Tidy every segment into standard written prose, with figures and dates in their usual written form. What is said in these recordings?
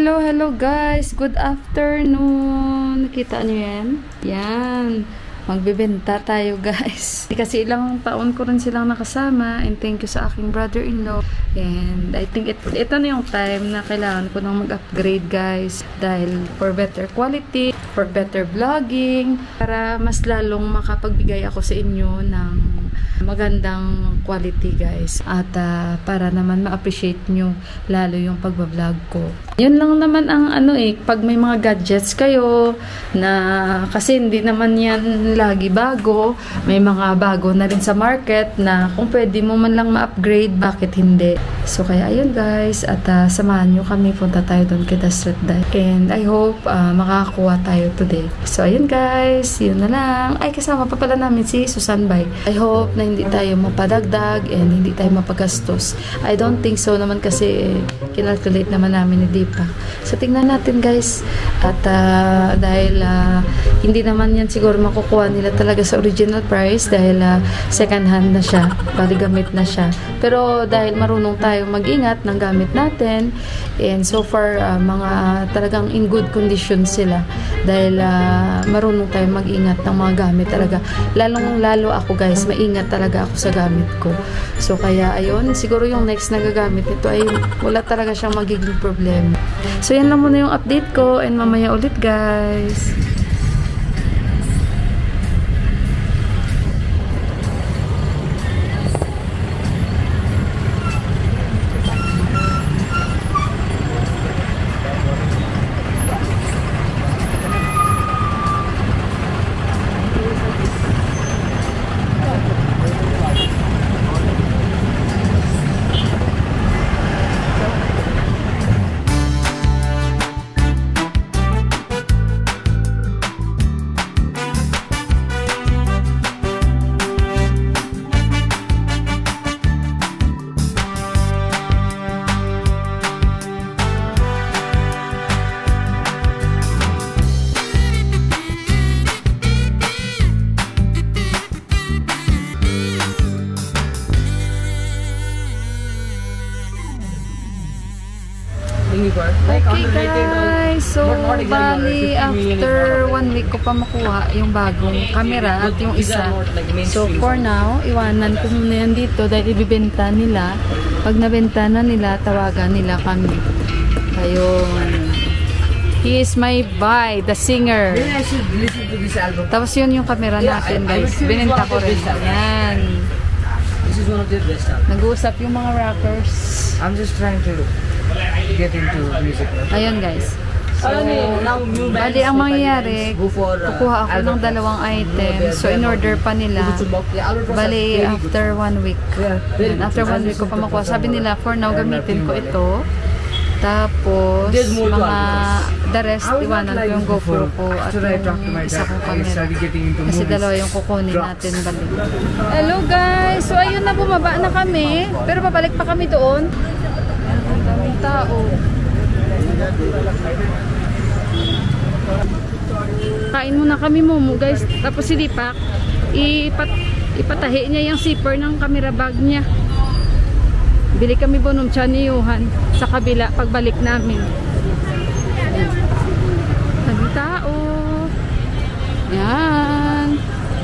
Hello guys. Good afternoon. Nakita niyo yan? Yan. Magbebenta tayo guys. Kasi ilang taon ko rin silang nakasama, and thank you sa aking brother-in-law. And I think ito na yung time na kailangan ko nang mag-upgrade guys. Dahil for better quality, for better vlogging, para mas lalong makapagbigay ako sa inyo ng magandang quality guys. At para naman ma-appreciate nyo lalo yung pagbablog ko. Yun lang naman ang pag may mga gadgets kayo na kasi hindi naman yan lagi bago. May mga bago na rin sa market na kung pwede mo man lang ma-upgrade, bakit hindi? So kaya ayun guys, at samahan nyo kami, punta tayo doon kay The Street Dive. And I hope makakakuha tayo today. So ayun guys, yun na lang. Ay, kasama pa pala namin si Susan Bay. I hope na hindi tayo mapadagdag and hindi tayo mapagastos. I don't think so naman kasi kinalculate naman namin ni Deepa. So tingnan natin guys. At dahil hindi naman yan siguro makukuha nila talaga sa original price dahil second hand na siya, baligamit na siya. Pero dahil marunong tayo mag-ingat ng gamit natin, and so far mga talagang in good condition sila dahil marunong tayo mag-ingat ng mga gamit talaga. Lalong-lalo ako guys, maingat talaga ako sa gamit ko. So kaya ayun, siguro yung next na gagamit nito ay wala talaga siyang magiging problem. So yan lang muna yung update ko, and mamaya ulit guys. Okay guys, so bali after 1 week ko pa makuha yung bagong camera at yung isa. So for now, iwanan ko muna yan dito dahil ibibenta nila. Pag nabenta na nila, tawagan nila kami. Ayun. He is my boy, the singer. Tapos yun yung camera natin guys. Binenta ko rin. Yan. Nag-uusap yung mga rappers. I'm just trying to get into music. Ayun guys. So, bali ang mangyayari, kukuha ako ng 2 items. So, in order pa nila. Bali, after 1 week. Yan, after 1 week ko pa makuha. Sabi nila, for now, gamitin ko ito. Tapos, mga the rest, iwanan ko yung GoPro ko at yung isa kong camera. Kasi 2 yung kukunin natin bali. Hello guys! So, ayun na, bumaba na kami. Pero babalik pa kami doon. Ang daming tao. Kain muna kami momo guys. Tapos si Deepak ipatahi niya yung zipper ng camera bag niya. Bili kami bonom tiyan ni Johan sa kabila pagbalik namin. Daming tao. Yan.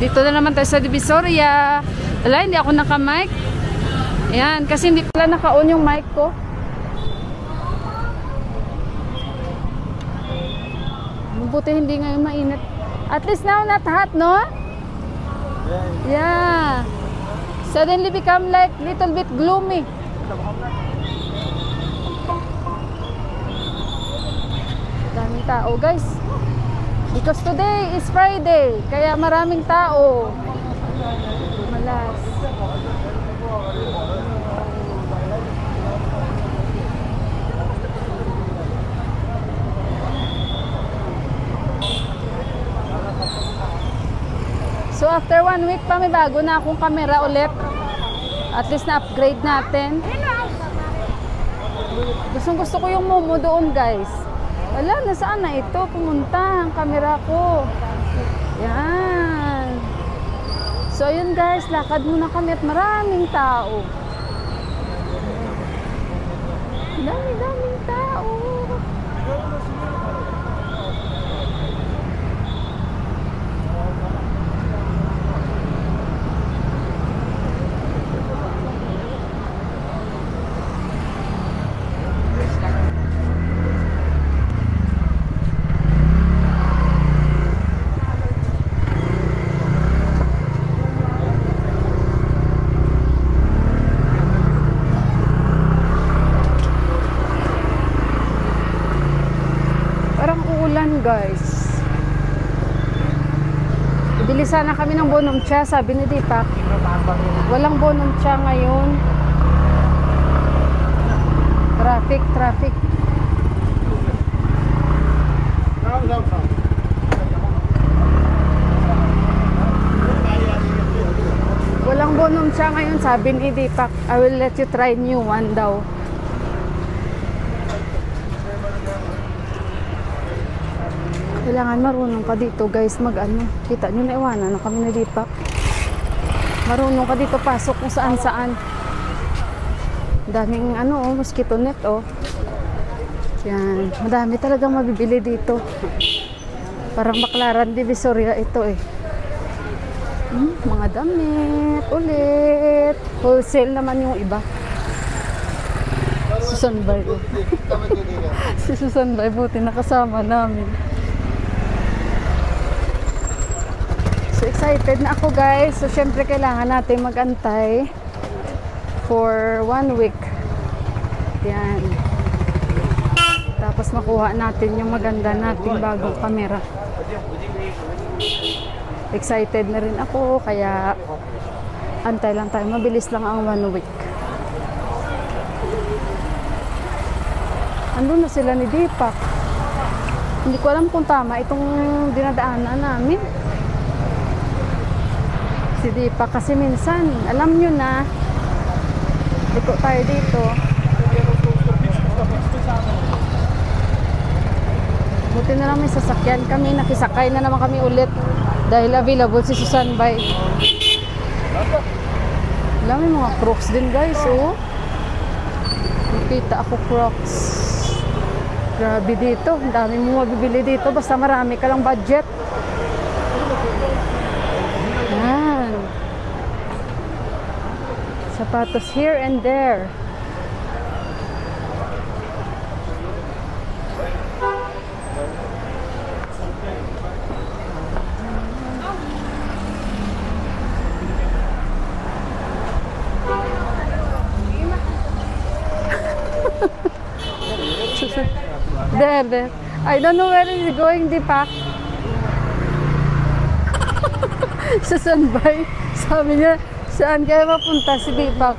Dito na naman tayo sa Divisoria. Wala, hindi ako naka-mic. Yan, kasi hindi pala naka-on yung mic ko. Buti hindi ngayon mainit. At least now not hot, no? Yeah. Suddenly become like little bit gloomy. Daming tao, guys. Because today is Friday, kaya maraming tao. Malas. So after 1 week pa, may bago na akong camera ulit. At least na-upgrade natin. Gusto ko yung momo doon guys. Wala, nasaan na ito? Pumunta ang camera ko. Yan. So ayun guys, lakad muna kami at maraming tao. Dami-daming tao. Bili sana kami ng bonumcha, sabi ni Deepak. Walang bonumcha ngayon. Traffic. Walang bonumcha ngayon, sabi ni Deepak. I will let you try new one daw. Kailangan marunong ka dito guys mag-ano. Kita nyo na iwanan na kami na Deepak. Marunong ka dito pasok kung saan saan. Daming mosquito net Yan. Madami talaga mabibili dito. Parang Baclaran Divisoria ito eh. Mga damit ulit. Wholesale naman yung iba. Susan Bay. Si Susan Bay buti nakasama namin. So excited na ako guys. So syempre kailangan natin magantay for 1 week. Yan. Tapos makuha natin yung maganda nating bagong camera. Excited na rin ako kaya antay lang tayo. Mabilis lang ang 1 week. Andun na sila ni Deepak. Hindi ko alam kung tama itong dinadaanan namin. Si Deepak kasi minsan, alam nyo na, dito tayo dito. Buti na lang may sasakyan kami, nakisakay na naman kami ulit dahil available si Susan Bay. Alam, may mga Crocs din guys, nakita ako Crocs. Grabe dito, ang dami mo mabibili dito basta marami ka lang budget. Yan. Sapatos here and there. There. I don't know where he's going, Deepak. Susan Bay. Sabi niya, saan kaya mapunta si Deepak?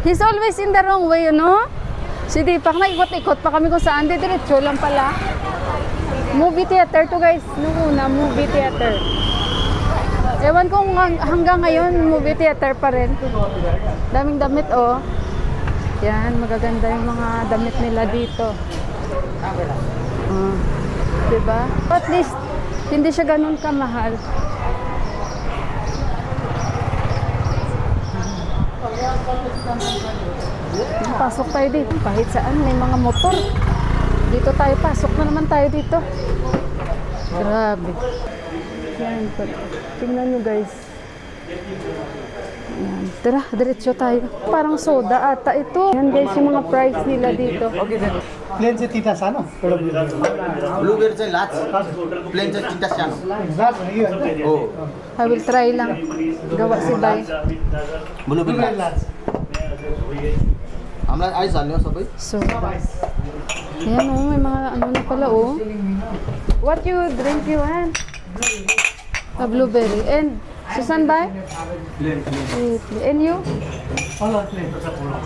He's always in the wrong way, you know? Si Deepak, naikot-ikot pa kami kung saan. Diretso lang pala. Movie theater to guys. Nung una, movie theater. Ewan kung hanggang ngayon, movie theater pa rin. Daming damit, Yan, magaganda yung mga damit nila dito. Diba? At least, hindi siya ganun kamahal. Pasok tayo dito. Kahit saan, may mga motor. Dito tayo, pasok na naman tayo dito. Grabe. Yan, tingnan nyo guys. Yan. Tara, diretso tayo. Parang soda ata ito. Yan guys, yung mga price nila dito. Okay, then. Plain sa tintas ano? Blueberry sa lots. Plain sa tintas ano? Exactly. Oh. I will try lang. Gawa si Bay. Blueberry lots. Amla ice alyo sabay. Soda. Ayan may mga na pala What you drink you want? A blueberry. And Susan Bay? Plain. And you?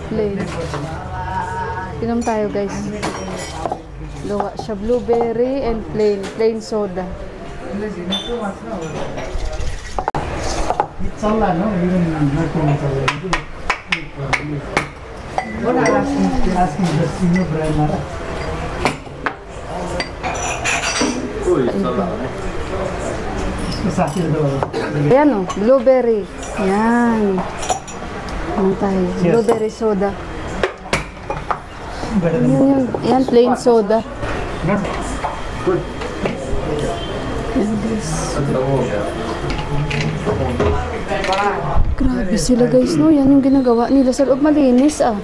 Plain. Inom tayo guys. Gawa siya blueberry and plain soda. It's all no? Even nothing is already. What I'm asking the senior brand Mara. Ayan blueberry. Yan. Ano tayo? Blueberry soda. Yan, plain soda. Grabe sila guys, no? Yan yung ginagawa nila sa loob. Malinis At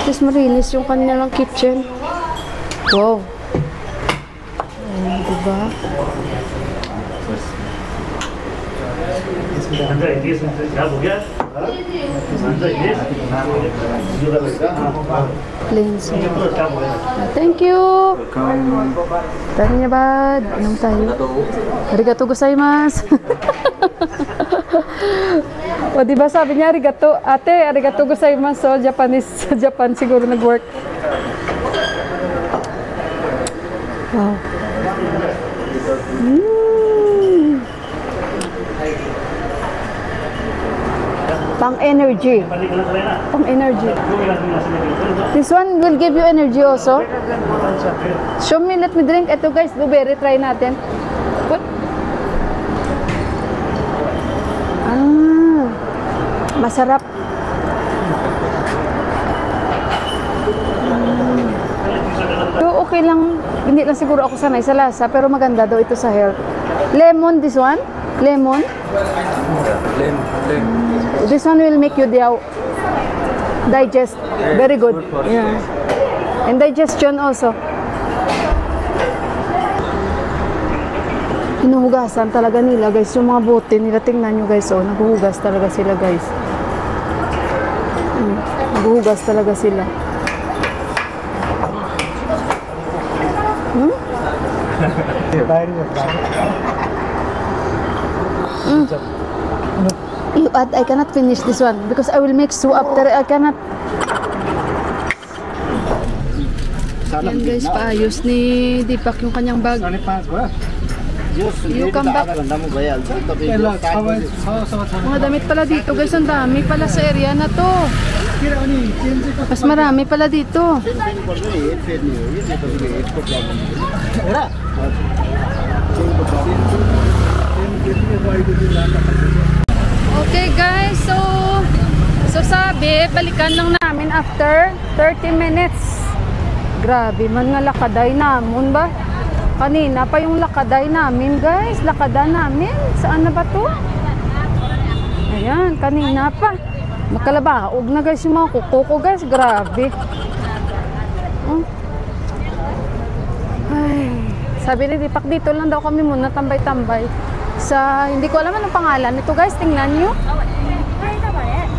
least malinis yung kanilang kitchen. Wow. Ayan, diba? Plain soda. Thank you. Dhanyabad. Inom tayo. Arigatou gozaimasu. O diba sabi niya arigato, ate, arigatou gozaimasu. So Japanese, sa Japan siguro nag-work. Wow. Pang energy. Pang energy. This one will give you energy also. Show me, let me drink. Ito guys, blueberry, try natin. Put. Masarap. So, okay lang. Hindi lang siguro ako sanay sa lasa, pero maganda daw ito sa health. Lemon, this one? Lemon? This one will make you digest. Very good. Yeah. And digestion also. Hinuhugasan talaga nila guys. Yung mga bote nila, tingnan nyo guys. Oh, naghuhugas talaga sila guys. Naghuhugas talaga sila. You add, I cannot finish this one because I will mix two after. I cannot. Yan guys, paayos ni Deepak yung kanyang bag. You come back. Mga damit pala dito guys, ang dami pala sa area na to. Mas marami pala dito. Okay guys, so sabi, balikan lang namin after 30 minutes. Grabe man nga lakaday namon ba? Kanina pa yung lakaday namin guys, lakadan namin. Saan na ba to? Ayan, kanina pa. Makalabaog na guys yung mga kuko ko guys, grabe. Ay, sabi ni Deepak, dito lang daw kami muna tambay-tambay. Sa, hindi ko alam anong pangalan ito guys, tingnan nyo.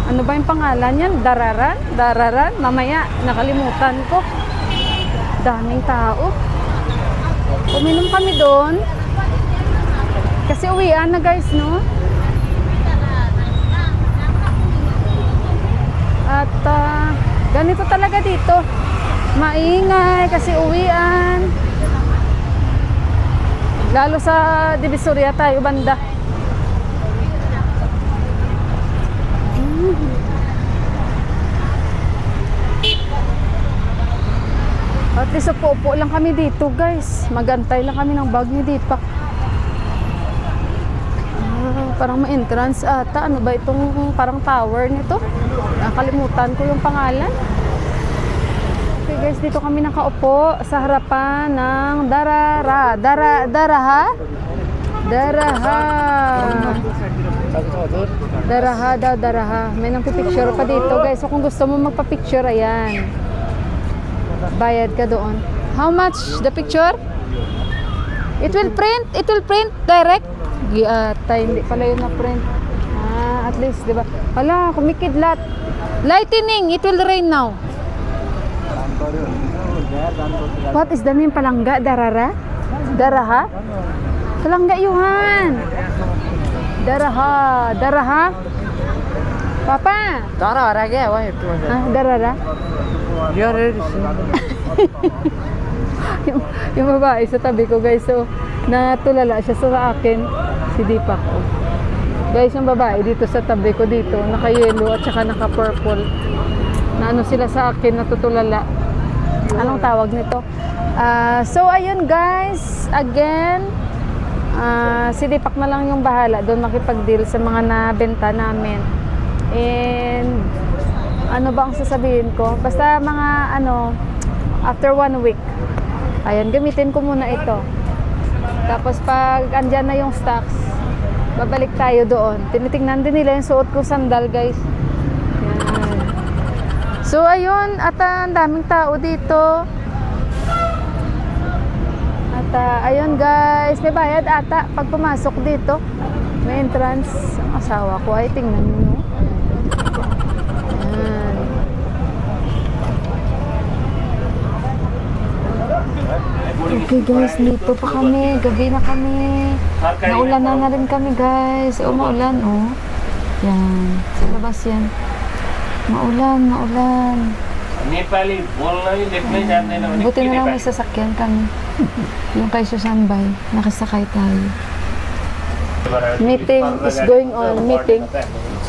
Ano ba yung pangalan yan? Dararan? Dararan? Mamaya, nakalimutan ko. Daming tao. Uminom kami doon. Kasi uwian na guys, no? At ganito talaga dito. Maingay kasi uwian. Lalo sa Divisoria tayo banda. At least upo lang kami dito guys. Magantay lang kami ng bag ni Deepak. Parang may entrance ata. Ano ba itong parang tower nito? Nakalimutan ko yung pangalan. Okay guys, dito kami nakaupo sa harapan ng Daraha. Daraha. Daraha daw, Daraha. May nagpipicture pa dito guys. So kung gusto mo magpa-picture, ayan. Bayad ka doon. How much the picture? It will print? It will print direct? Hindi pala yun na print. At least, di ba? Wala, kumikidlat. Lightning, it will rain now. What is the name? Palangga? Darara? Daraha? Palangga yuhan. Daraha. Daraha? Papa? Darara kya? Darara? yung babae sa tabi ko guys, so natulala siya sa akin, si Deepak ko. Guys, yung babae dito sa tabi ko dito, naka-yellow at saka naka-purple. Na ano sila sa akin, natutulala. Anong tawag nito? So ayun guys, again, si Deepak na lang yung bahala doon makipag-deal sa mga nabenta namin. And ano ba ang sasabihin ko? Basta mga after 1 week. Ayan, gamitin ko muna ito. Tapos pag andyan na yung stocks, babalik tayo doon. Tinitingnan din nila yung suot ko sandal guys. Ayan. So ayun, at ang daming tao dito. At ayun guys, may bayad ata pag pumasok dito. May entrance ang asawa ko. Ay, tingnan mo, no? Ayan. Okay guys, dito pa kami. Gabi na kami. Naulan na rin kami guys. O, maulan, oh. Yan. Sa labas yan. Maulan, maulan. Nepali, Buti na lang may sasakyan kami. Yung kay Susan Bay. Nakasakay tayo. Meeting is going on. Meeting.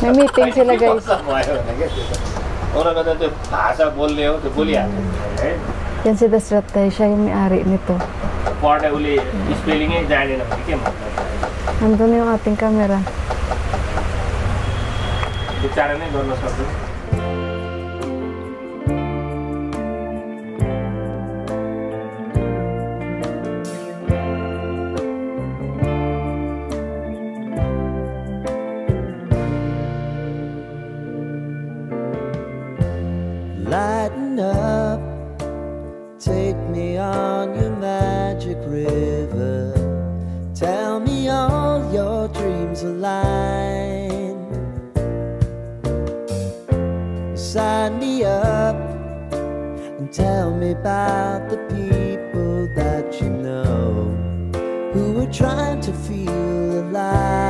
May meeting sila guys. Yan si Dasrat tayo. Siya yung may-ari nito. Nandun yung ating camera. Lighten up, take me on your magic river. Tell me all your dreams align. Sign me up and tell me about the people that you know who are trying to feel alive.